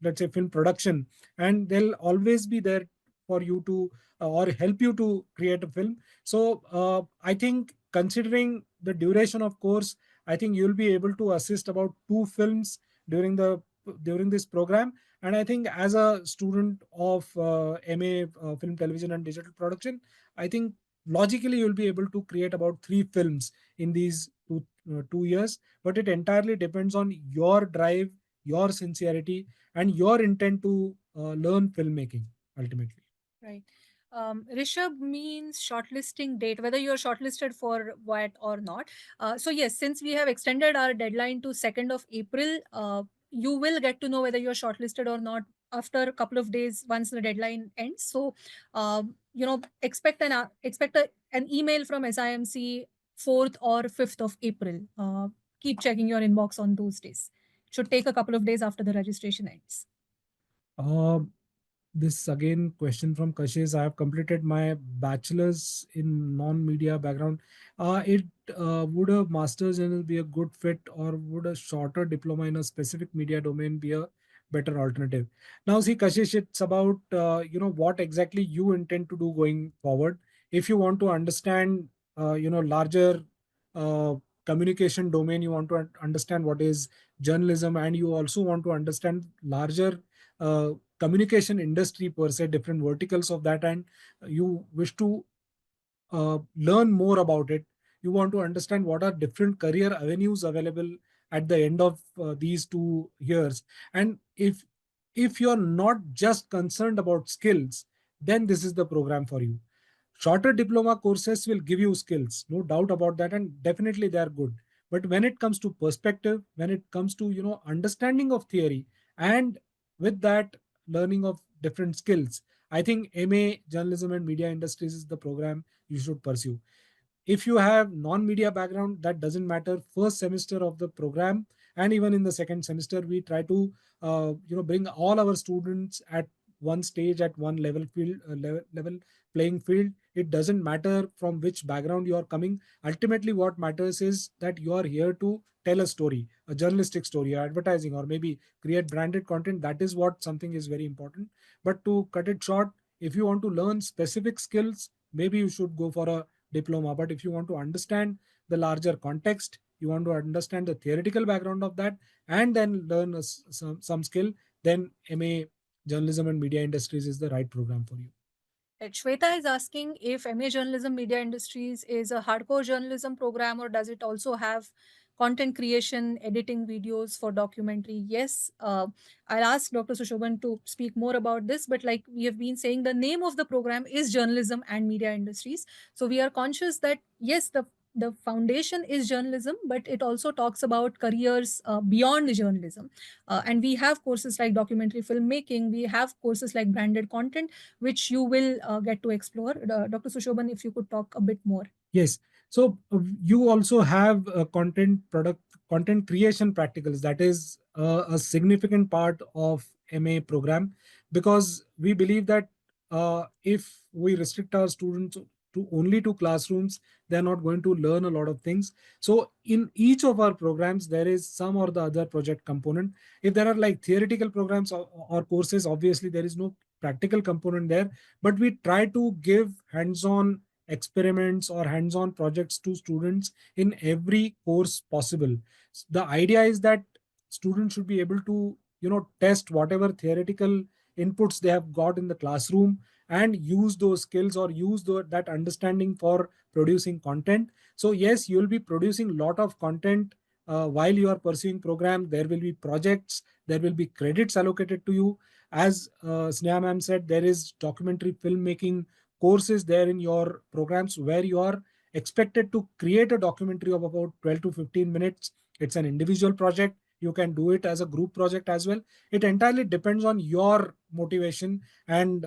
let's say film production, and they'll always be there for you to or help you to create a film. So I think, considering the duration of course, I think you'll be able to assist about 2 films during the during this program. And I think as a student of MA film, television, and digital production, I think logically you'll be able to create about 3 films in these 2 years. But it entirely depends on your drive, your sincerity, and your intent to learn filmmaking ultimately. Right. Rishabh means shortlisting date, whether you're shortlisted for what or not. So yes, since we have extended our deadline to 2nd of April, you will get to know whether you're shortlisted or not after a couple of days once the deadline ends. So, expect an email from SIMC 4th or 5th of April. Keep checking your inbox on those days. Should take a couple of days after the registration ends. Uh, this again question from Kashish. I have completed my bachelor's in non-media background. It would a master's in it be a good fit, or would a shorter diploma in a specific media domain be a better alternative? Now, see, Kashish, it's about what exactly you intend to do going forward. If you want to understand larger uh, communication domain, you want to understand what is journalism, and you also want to understand larger communication industry per se, different verticals of that, and you wish to learn more about it. You want to understand what are different career avenues available at the end of these 2 years. And if you're not just concerned about skills, then this is the program for you. Shorter diploma courses will give you skills, no doubt about that, and definitely they are good. But when it comes to perspective, when it comes to understanding of theory, and with that learning of different skills, I think MA journalism and media industries is the program you should pursue. If you have non-media background, that doesn't matter. First semester of the program, and even in the second semester, we try to bring all our students at one stage at one level playing field. It doesn't matter from which background you are coming. Ultimately, what matters is that you are here to tell a story, a journalistic story, advertising, or maybe create branded content. That is what something is very important. But to cut it short, if you want to learn specific skills, maybe you should go for a diploma. But if you want to understand the larger context, you want to understand the theoretical background of that, and then learn some skill, then MA Journalism and Media Industries is the right program for you. Shweta is asking if MA Journalism Media Industries is a hardcore journalism program or does it also have content creation, editing videos for documentary? Yes, I'll ask Dr. Sushoban to speak more about this, but like we have been saying, the name of the program is Journalism and Media Industries. So we are conscious that yes, the foundation is journalism, but it also talks about careers beyond journalism. And we have courses like documentary filmmaking, we have courses like branded content, which you will get to explore. Dr. Sushoban, if you could talk a bit more. Yes. So you also have content creation practicals. That is a significant part of MA program, because we believe that if we restrict our students to only to classrooms, they're not going to learn a lot of things. So in each of our programs, there is some or the other project component. If there are like theoretical programs or courses, obviously there is no practical component there, but we try to give hands-on experiments or hands-on projects to students in every course possible. The idea is that students should be able to test whatever theoretical inputs they have got in the classroom and use those skills or use that understanding for producing content. So yes, you will be producing a lot of content while you are pursuing program. There will be projects, there will be credits allocated to you. As Sneha ma'am said, there is documentary filmmaking courses there in your programs where you are expected to create a documentary of about 12 to 15 minutes. It's an individual project. You can do it as a group project as well. It entirely depends on your motivation and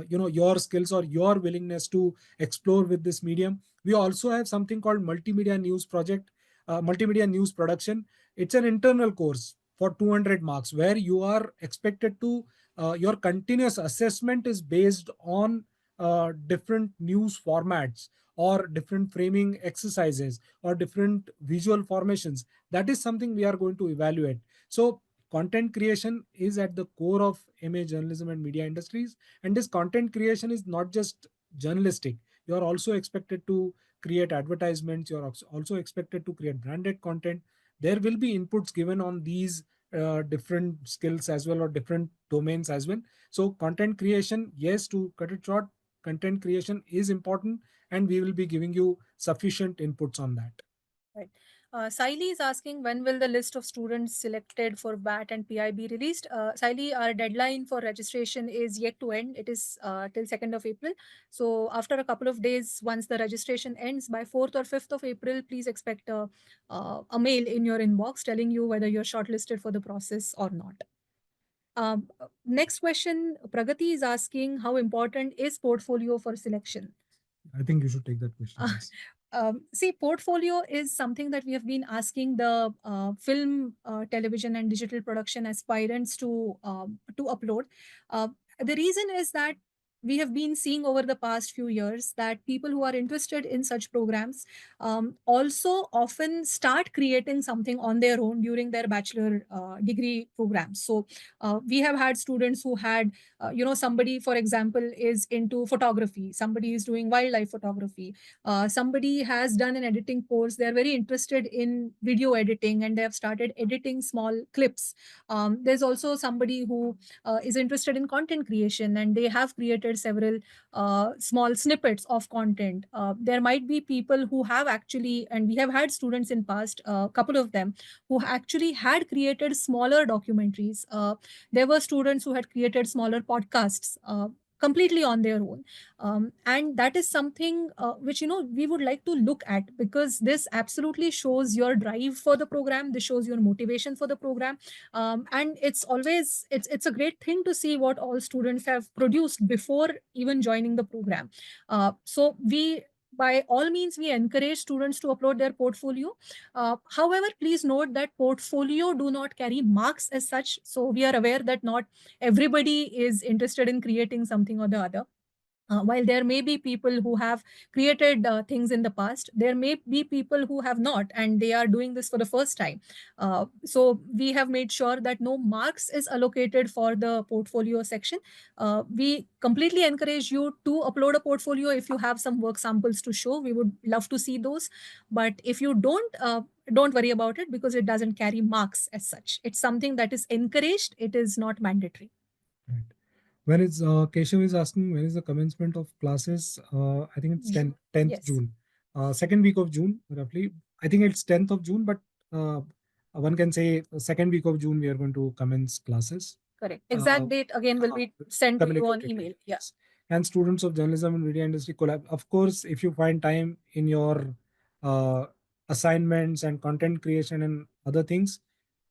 your skills or your willingness to explore with this medium. We also have something called multimedia news project, multimedia news production. It's an internal course for 200 marks where you are expected to your continuous assessment is based on different news formats or different framing exercises or different visual formations. That is something we are going to evaluate. So content creation is at the core of MA Journalism and Media Industries, and this content creation is not just journalistic. You are also expected to create advertisements, you are also expected to create branded content. There will be inputs given on these different skills as well, or different domains as well. So content creation, yes, to cut it short, content creation is important, and we will be giving you sufficient inputs on that. Right. Saili is asking when will the list of students selected for VAT and PI be released? Saili, our deadline for registration is yet to end. It is till 2nd of April. So after a couple of days, once the registration ends by 4th or 5th of April, please expect a mail in your inbox telling you whether you're shortlisted for the process or not. Next question, Pragati is asking how important is portfolio for selection? I think you should take that question. Uh, Yes. See, portfolio is something that we have been asking the film, television, and digital production aspirants to upload. The reason is that we have been seeing over the past few years that people who are interested in such programs also often start creating something on their own during their bachelor degree programs. So we have had students who had, somebody, for example, is into photography, somebody is doing wildlife photography, somebody has done an editing course, they're very interested in video editing and they have started editing small clips. There's also somebody who is interested in content creation and they have created several small snippets of content. There might be people who have actually, and we have had students in past, a couple of them who actually had created smaller documentaries. There were students who had created smaller podcasts completely on their own, and that is something which we would like to look at, because this absolutely shows your drive for the program, this shows your motivation for the program. And it's a great thing to see what all students have produced before even joining the program. So we by all means, we encourage students to upload their portfolio. However, please note that portfolio do not carry marks as such. So we are aware that not everybody is interested in creating something or the other. While there may be people who have created things in the past, there may be people who have not, and they are doing this for the first time. So we have made sure that no marks is allocated for the portfolio section. We completely encourage you to upload a portfolio if you have some work samples to show. We would love to see those. But if you don't worry about it, because it doesn't carry marks as such. It's something that is encouraged. It is not mandatory. Right. When is Keshav is asking when is the commencement of classes? I think it's 10th Yes. June, second week of June roughly. I think it's 10th of June, but one can say second week of June we are going to commence classes. Correct. Uh, Exact date again will be sent to you on Communicated to email. you. Yeah. Yes. And students of journalism and media industry collab. Of course, if you find time in your uh, assignments and content creation and other things,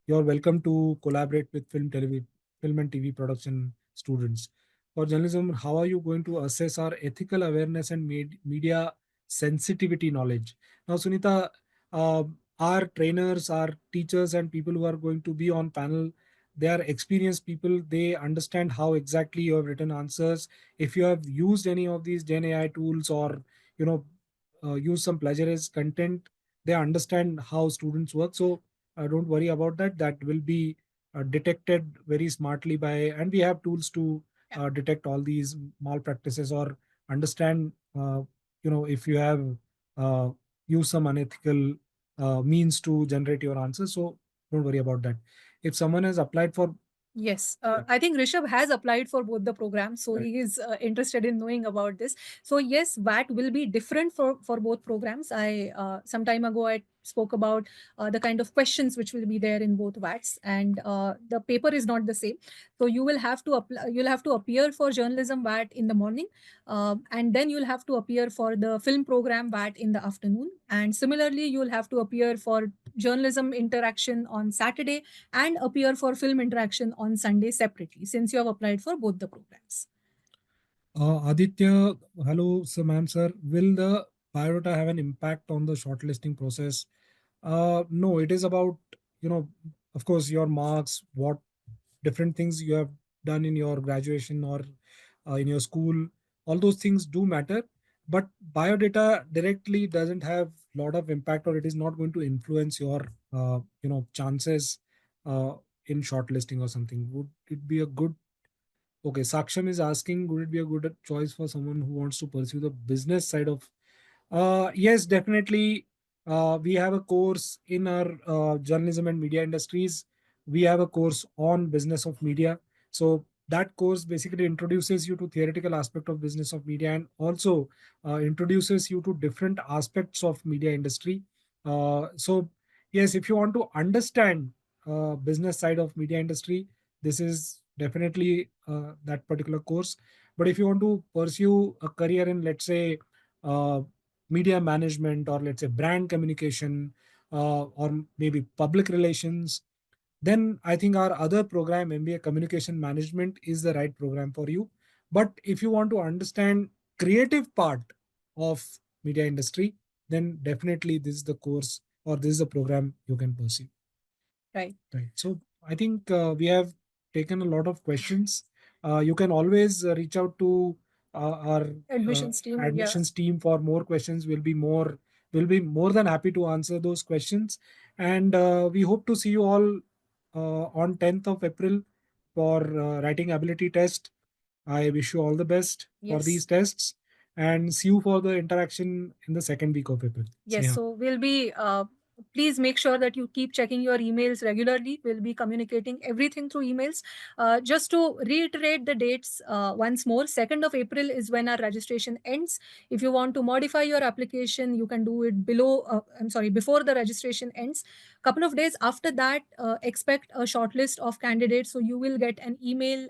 you're welcome to collaborate with film and TV production students. For journalism, how are you going to assess our ethical awareness and media sensitivity knowledge? Now, Sunita, uh, our trainers, our teachers, and people who are going to be on panel, they are experienced people. They understand how exactly you have written answers. If you have used any of these Gen AI tools or you know use some plagiarized content, they understand how students work. So don't worry about that. That will be detected very smartly by, and we have tools to detect all these malpractices or understand if you have uh, used some unethical means to generate your answers. So don't worry about that. If someone has applied for, Yes, yeah, I think Rishabh has applied for both the programs, so right. he is interested in knowing about this. So yes, VAT will be different for both programs. I some time ago I spoke about the kind of questions which will be there in both VATs, and the paper is not the same. So you will have to apply. You'll have to appear for journalism VAT in the morning, and then you'll have to appear for the film program VAT in the afternoon. And similarly, you'll have to appear for journalism interaction on Saturday and appear for film interaction on Sunday separately, since you have applied for both the programs. Aditya, hello, sir, ma'am, sir. Will the biodata have an impact on the shortlisting process? No, it is about, you know, of course, your marks, what different things you have done in your graduation or in your school. All those things do matter, but biodata directly doesn't have a lot of impact, or it is not going to influence your, chances uh, in shortlisting or something. Would it be a good Okay, Saksham is asking, would it be a good choice for someone who wants to pursue the business side of? Yes, definitely. We have a course in our journalism and media industries. We have a course on business of media. So that course basically introduces you to theoretical aspect of business of media and also introduces you to different aspects of media industry. So yes, if you want to understand business side of media industry, this is definitely that particular course. But if you want to pursue a career in, let's say, uh, media management or let's say brand communication or maybe public relations, then I think our other program, MBA Communication Management, is the right program for you. But if you want to understand creative part of media industry, then definitely this is the course or this is the program you can pursue. Right. Right. So I think we have taken a lot of questions. You can always reach out to our Admissions team. Yeah. admissions team for more questions. We'll be more than happy to answer those questions. And we hope to see you all on 10th of April for writing ability test. I wish you all the best for these Yes. tests and see you for the interaction in the second week of April. Yes, Sneha. so we'll be, please make sure that you keep checking your emails regularly. We'll be communicating everything through emails. Just to reiterate the dates once more, 2nd of April is when our registration ends. If you want to modify your application, you can do it before the registration ends. Couple of days after that, expect a shortlist of candidates. So you will get an email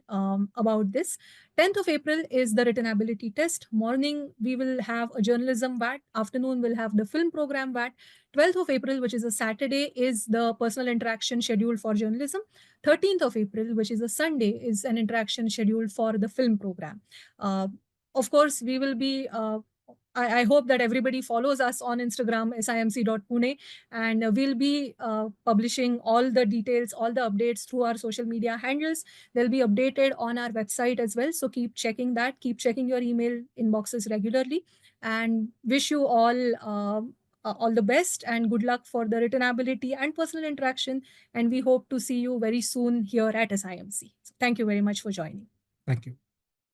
about this. 10th of April is the written ability test. Morning, we will have a journalism VAT. Afternoon, we'll have the film program VAT. 12th of April, which is a Saturday, is the personal interaction scheduled for journalism. 13th of April, which is a Sunday, is an interaction scheduled for the film program. Uh, of course, we will be I hope that everybody follows us on Instagram, simc.pune, and we'll be publishing all the details, all the updates through our social media handles. They'll be updated on our website as well. So keep checking that, keep checking your email inboxes regularly, and wish you all the best and good luck for the written ability and personal interaction. And we hope to see you very soon here at SIMC. So thank you very much for joining. Thank you.